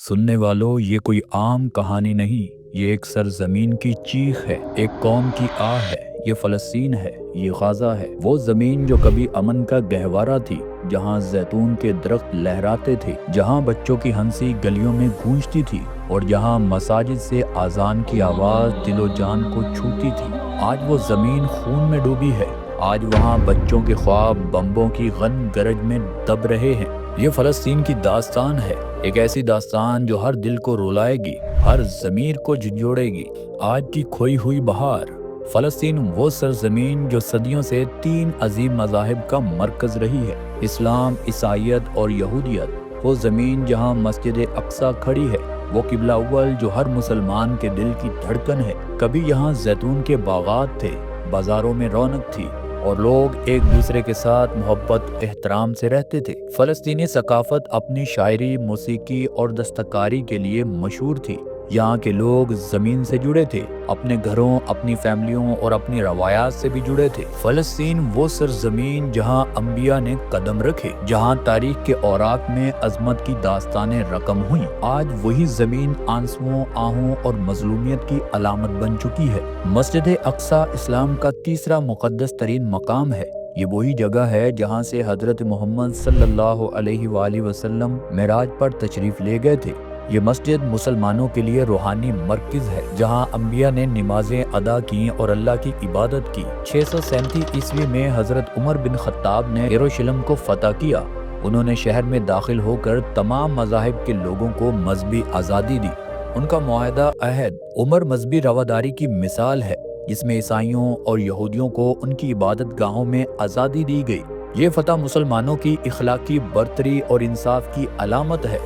सुनने वालों, ये कोई आम कहानी नहीं। ये एक सरजमीन की चीख है, एक कौम की आह है। ये फ़लस्तीन है, ये गाज़ा है। वो ज़मीन जो कभी अमन का गहवारा थी, जहाँ जैतून के दरख्त लहराते थे, जहाँ बच्चों की हंसी गलियों में गूंजती थी और जहाँ मसाजिद से आज़ान की आवाज़ दिलो जान को छूती थी। आज वो ज़मीन खून में डूबी है। आज वहाँ बच्चों के ख्वाब बम्बों की गन गरज में दब रहे हैं। ये फ़लस्तीन की दास्तान है, एक ऐसी दास्तान जो हर दिल को रुलाएगी, हर ज़मीर को झंझोड़ेगी। आज की खोई हुई बहार। फ़लस्तीन वो सरजमीन जो सदियों से तीन अजीम मज़ाहिब का मरकज़ रही है, इस्लाम, ईसाईयत और यहूदियत। वो ज़मीन जहाँ मस्जिद अक्सा खड़ी है, वो किबला अव्वल जो हर मुसलमान के दिल की धड़कन है। कभी यहाँ जैतून के बागात थे, बाज़ारों में रौनक थी और लोग एक दूसरे के साथ मोहब्बत एहतराम से रहते थे। फ़लस्तीनी सकाफ़त अपनी शायरी, मौसीकी और दस्तकारी के लिए मशहूर थी। यहाँ के लोग ज़मीन से जुड़े थे, अपने घरों, अपनी फैमिलियों और अपनी रवायात से भी जुड़े थे। फ़लस्तीन वो सरजमीन जहाँ अंबिया ने कदम रखे, जहाँ तारीख के औराक में अजमत की दास्तानें रकम हुई। आज वही ज़मीन आंसुओं, आहों और मजलूमियत की अलामत बन चुकी है। मस्जिद अक्सा इस्लाम का तीसरा मुक़द्दस तरीन मकाम है। ये वही जगह है जहाँ से हज़रत मोहम्मद सल्लल्लाहु अलैहि वसल्लम मेराज पर तशरीफ़ ले गए थे। ये मस्जिद मुसलमानों के लिए रूहानी मरकज़ है, जहाँ अंबिया ने नमाजें अदा की और अल्लाह की इबादत की। 637 ईस्वी में हज़रत उमर बिन खत्ताब ने यरूशलेम को फतह किया। उन्होंने शहर में दाखिल होकर तमाम मज़ाहिब के लोगों को मजहबी आज़ादी दी। उनका मुआहदा अहद उमर मजहबी रवादारी की मिसाल है, जिसमें ईसाइयों और यहूदियों को उनकी इबादत गाहों में आज़ादी दी गई। ये फतह मुसलमानों की इखलाकी बरतरी और इंसाफ की अलामत है,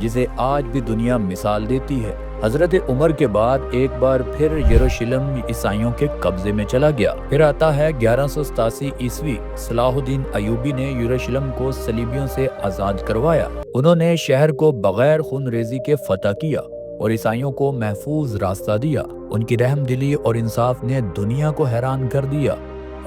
जिसे आज भी दुनिया मिसाल देती है। हजरत उमर के बाद एक बार फिर यरूशलेम ईसाइयों के कब्जे में चला गया। फिर आता है 1187 ईस्वी। सलाहुद्दीन अयूबी ने यरूशलेम को सलीबियों से आजाद करवाया। उन्होंने शहर को बगैर खून रेजी के फतह किया और ईसाइयों को महफूज रास्ता दिया। उनकी रहमदिली और इंसाफ ने दुनिया को हैरान कर दिया।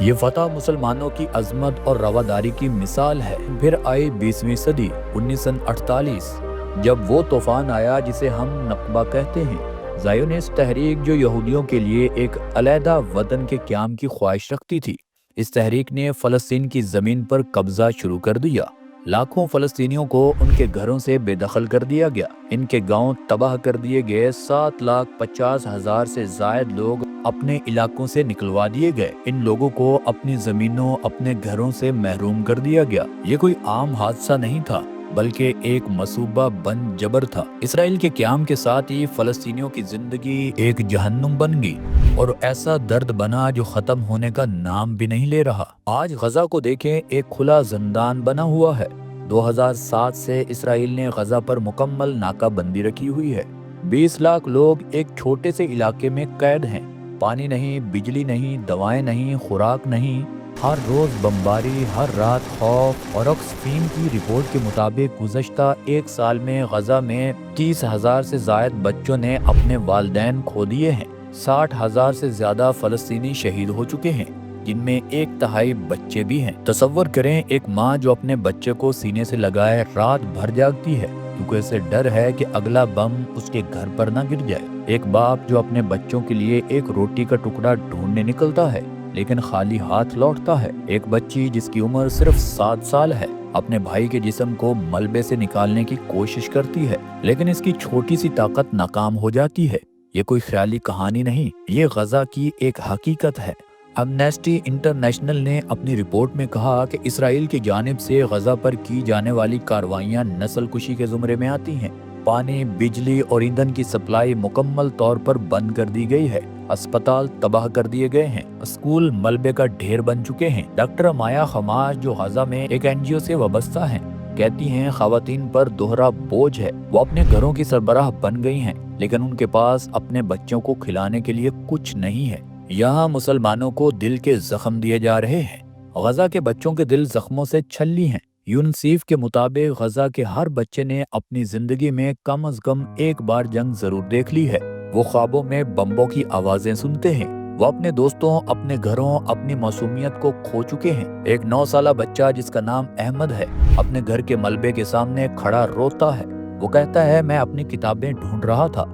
ये फतह मुसलमानों की अजमत और रवादारी की मिसाल है। फिर आई 20वीं सदी 1948, जब वो तूफान आया जिसे हम नक्बा कहते हैं। ज़ायोनिस्ट तहरीक जो यहूदियों के लिए एक अलहदा वतन के क़याम की ख्वाहिश रखती थी, इस तहरीक ने फ़लस्तीन की ज़मीन पर कब्जा शुरू कर दिया। लाखों फ़लस्तीनियों को उनके घरों से बेदखल कर दिया गया। इनके गांव तबाह कर दिए गए। 7,50,000 से ज़ायद लोग अपने इलाकों से निकलवा दिए गए। इन लोगों को अपनी ज़मीनों, अपने घरों से महरूम कर दिया गया। ये कोई आम हादसा नहीं था, बल्कि एक मसूबा बन जबर था। इसराइल के क़याम के साथ ही फ़लस्तीनियों की ज़िंदगी एक जहन्नुम बन गई और ऐसा दर्द बना जो ख़त्म होने का नाम भी नहीं ले रहा। आज गज़ा को देखें, एक खुला ज़िंदान बना हुआ है। 2007 से इसराइल ने गज़ा पर मुकम्मल नाकाबंदी रखी हुई है। 20 लाख लोग एक छोटे से इलाके में कैद हैं। पानी नहीं, बिजली नहीं, दवाएं नहीं, खुराक नहीं। हर रोज बमबारी, हर रात खौफ। और ऑक्सफैम की रिपोर्ट के मुताबिक गुज़श्ता एक साल में गज़ा में 30,000 से ज़ायद बच्चों ने अपने वालिदैन खो दिए हैं। 60,000 से ज़्यादा फ़लस्तीनी शहीद हो चुके हैं, जिनमें 1/3 बच्चे भी हैं। तसव्वुर करें, एक माँ जो अपने बच्चे को सीने से लगाए रात भर जागती है, क्योंकि उसे डर है कि अगला बम उसके घर पर न गिर जाए। एक बाप जो अपने बच्चों के लिए एक रोटी का टुकड़ा ढूंढने निकलता है, लेकिन खाली हाथ लौटता है। एक बच्ची जिसकी उम्र सिर्फ 7 साल है, अपने भाई के जिस्म को मलबे से निकालने की कोशिश करती है, लेकिन इसकी छोटी सी ताकत नाकाम हो जाती है। ये कोई ख्याली कहानी नहीं, ये गज़ा की एक हकीकत है। एमनेस्टी इंटरनेशनल ने अपनी रिपोर्ट में कहा कि इसराइल की जानिब से गज़ा पर की जाने वाली कार्रवाइयाँ नस्ल कुशी के ज़ुमरे में आती हैं। पानी, बिजली और ईंधन की सप्लाई मुकम्मल तौर पर बंद कर दी गई है। अस्पताल तबाह कर दिए गए हैं। स्कूल मलबे का ढेर बन चुके हैं। डॉक्टर माया खमाश जो गज़ा में एक NGO से वाबस्ता हैं, कहती हैं ख़वातीन पर दोहरा बोझ है। वो अपने घरों की सरबराह बन गई हैं, लेकिन उनके पास अपने बच्चों को खिलाने के लिए कुछ नहीं है। यहाँ मुसलमानों को दिल के जख्म दिए जा रहे हैं। गज़ा के बच्चों के दिल जख्मों से छल्ली हैं। यूनिसेफ के मुताबिक गज़ा के हर बच्चे ने अपनी जिंदगी में कम अज कम एक बार जंग जरूर देख ली है। वो ख्वाबों में बम्बों की आवाजें सुनते हैं। वो अपने दोस्तों, अपने घरों, अपनी मासूमियत को खो चुके हैं। एक 9 साला बच्चा जिसका नाम अहमद है, अपने घर के मलबे के सामने खड़ा रोता है। وہ کہتا ہے میں اپنی کتابیں ڈھونڈ رہا تھا،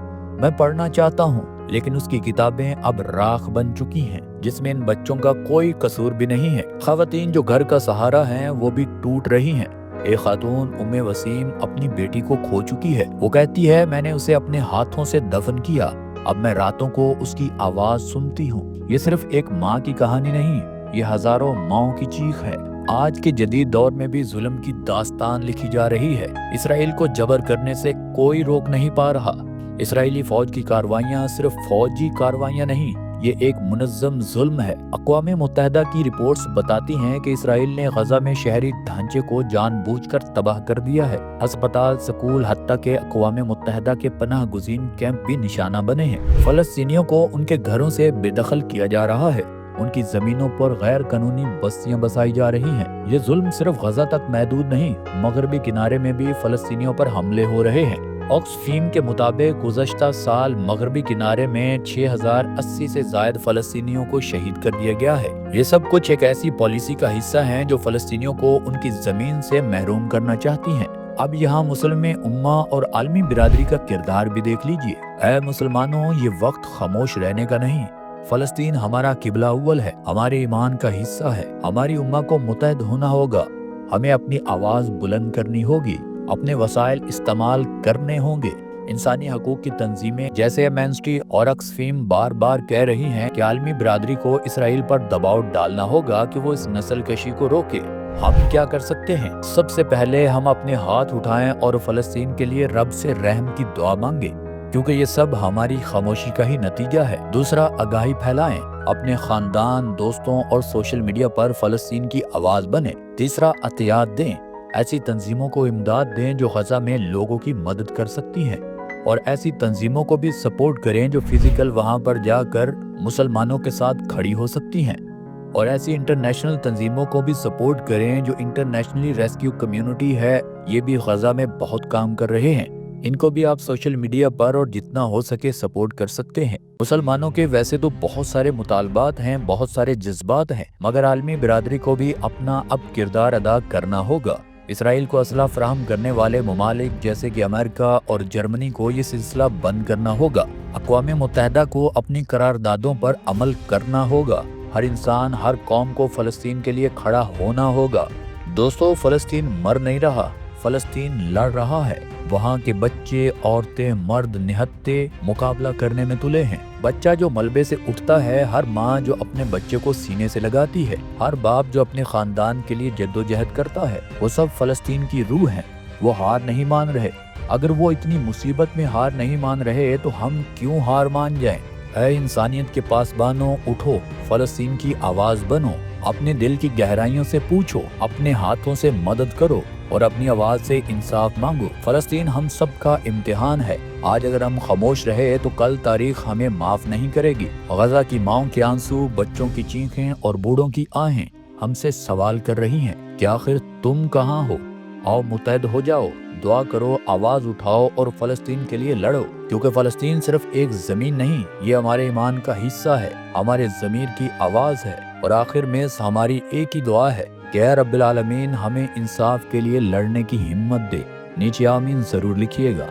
میں پڑھنا چاہتا ہوں، لیکن اس کی کتابیں اب راکھ بن چکی ہیں، جس میں ان بچوں کا کوئی قصور بھی نہیں ہے۔ خواتین جو گھر کا سہارا ہیں وہ بھی ٹوٹ رہی ہیں۔ ایک خاتون ام وسیم اپنی بیٹی کو کھو چکی ہے۔ وہ کہتی ہے میں نے اسے اپنے ہاتھوں سے دفن کیا، اب میں راتوں کو اس کی آواز سنتی ہوں۔ یہ صرف ایک ماں کی کہانی نہیں، یہ ہزاروں ماؤں کی چیخ ہے۔ آج کے جدید دور میں بھی ظلم کی داستان لکھی جا رہی ہے۔ اسرائیل کو جبر کرنے سے کوئی روک نہیں پا رہا۔ اسرائیلی فوج کی کارروائیاں صرف فوجی کارروائیاں نہیں، یہ ایک منظم ظلم ہے۔ اقوام متحدہ کی رپورٹس بتاتی ہیں کہ اسرائیل نے غزہ میں شہری ڈھانچے کو جان بوجھ کر تباہ کر دیا ہے۔ ہسپتال، سکول، حتیٰ کہ اقوام متحدہ کے پناہ گزین کیمپ بھی نشانہ بنے ہیں۔ فلسطینیوں کو ان کے گھروں سے بے دخل کیا جا رہا ہے، ان کی زمینوں پر غیر قانونی بستیاں بسائی جا رہی ہیں۔ یہ ظلم صرف غزہ تک محدود نہیں، مغربی کنارے میں بھی فلسطینیوں پر حملے ہو رہے ہیں۔ آکسفیم کے مطابق گزشتہ سال مغربی کنارے میں 6080 سے زائد فلسطینیوں کو شہید کر دیا گیا ہے۔ یہ سب کچھ ایک ایسی پالیسی کا حصہ ہے جو فلسطینیوں کو ان کی زمین سے محروم کرنا چاہتی ہیں۔ اب یہاں مسلم امہ اور عالمی برادری کا کردار بھی دیکھ لیجئے۔ اے مسلمانوں، یہ وقت خاموش رہنے کا نہیں۔ فلسطین ہمارا قبلہ اول ہے، ہمارے ایمان کا حصہ ہے۔ ہماری امہ کو متحد ہونا ہوگا، ہمیں اپنی آواز بلند کرنی ہوگی، اپنے وسائل استعمال کرنے ہوں گے۔ انسانی حقوق کی تنظیمیں جیسے ایمنسٹی اور آکسفیم بار بار کہہ رہی ہیں کہ عالمی برادری کو اسرائیل پر دباؤ ڈالنا ہوگا کہ وہ اس نسل کشی کو روکے۔ ہم کیا کر سکتے ہیں؟ سب سے پہلے ہم اپنے ہاتھ اٹھائیں اور فلسطین کے لیے رب سے رحم کی دعا مانگیں، کیونکہ یہ سب ہماری خاموشی کا ہی نتیجہ ہے۔ دوسرا، آگاہی پھیلائیں، اپنے خاندان، دوستوں اور سوشل میڈیا پر فلسطین کی آواز بنیں۔ تیسرا، عطیات دیں، ایسی تنظیموں کو امداد دیں جو غزہ میں لوگوں کی مدد کر سکتی ہیں، اور ایسی تنظیموں کو بھی سپورٹ کریں جو فزیکل وہاں پر جا کر مسلمانوں کے ساتھ کھڑی ہو سکتی ہیں، اور ایسی انٹرنیشنل تنظیموں کو بھی سپورٹ کریں جو انٹرنیشنلی ریسکیو کمیونٹی ہے، یہ بھی غزہ میں بہت کام کر رہے ہیں۔ ان کو بھی آپ سوشل میڈیا پر اور جتنا ہو سکے سپورٹ کر سکتے ہیں۔ مسلمانوں کے ویسے تو بہت سارے مطالبات ہیں، بہت سارے جذبات ہیں، مگر عالمی برادری کو بھی اپنا اب کردار ادا کرنا ہوگا۔ اسرائیل کو اسلحہ فراہم کرنے والے ممالک جیسے کہ امریکہ اور جرمنی کو یہ سلسلہ بند کرنا ہوگا۔ اقوام متحدہ کو اپنی قراردادوں پر عمل کرنا ہوگا۔ ہر انسان، ہر قوم کو فلسطین کے لیے کھڑا ہونا ہوگا۔ دوستو، فلسطین مر نہیں رہا، فلسطین لڑ رہا ہے۔ وہاں کے بچے، عورتیں، مرد نہتے مقابلہ کرنے میں تلے ہیں۔ بچہ جو ملبے سے اٹھتا ہے، ہر ماں جو اپنے بچے کو سینے سے لگاتی ہے، ہر باپ جو اپنے خاندان کے لیے جدوجہد کرتا ہے، وہ سب فلسطین کی روح ہیں۔ وہ ہار نہیں مان رہے۔ اگر وہ اتنی مصیبت میں ہار نہیں مان رہے تو ہم کیوں ہار مان جائیں؟ اے انسانیت کے پاسبانوں، اٹھو، فلسطین کی آواز بنو، اپنے دل کی گہرائیوں سے پوچھو، اپنے ہاتھوں سے مدد کرو اور اپنی آواز سے انصاف مانگو۔ فلسطین ہم سب کا امتحان ہے۔ آج اگر ہم خاموش رہے تو کل تاریخ ہمیں معاف نہیں کرے گی۔ غزہ کی ماؤں کے آنسو، بچوں کی چیخیں اور بوڑھوں کی آہیں ہم سے سوال کر رہی ہیں کہ آخر تم کہاں ہو؟ آؤ متحد ہو جاؤ، دعا کرو، آواز اٹھاؤ اور فلسطین کے لیے لڑو، کیونکہ فلسطین صرف ایک زمین نہیں، یہ ہمارے ایمان کا حصہ ہے، ہمارے ضمیر کی آواز ہے، اور آخر میں ہماری ایک ہی دعا ہے کہ اے رب العالمین ہمیں انصاف کے لیے لڑنے کی ہمت دے۔ نیچے آمین ضرور لکھیے گا۔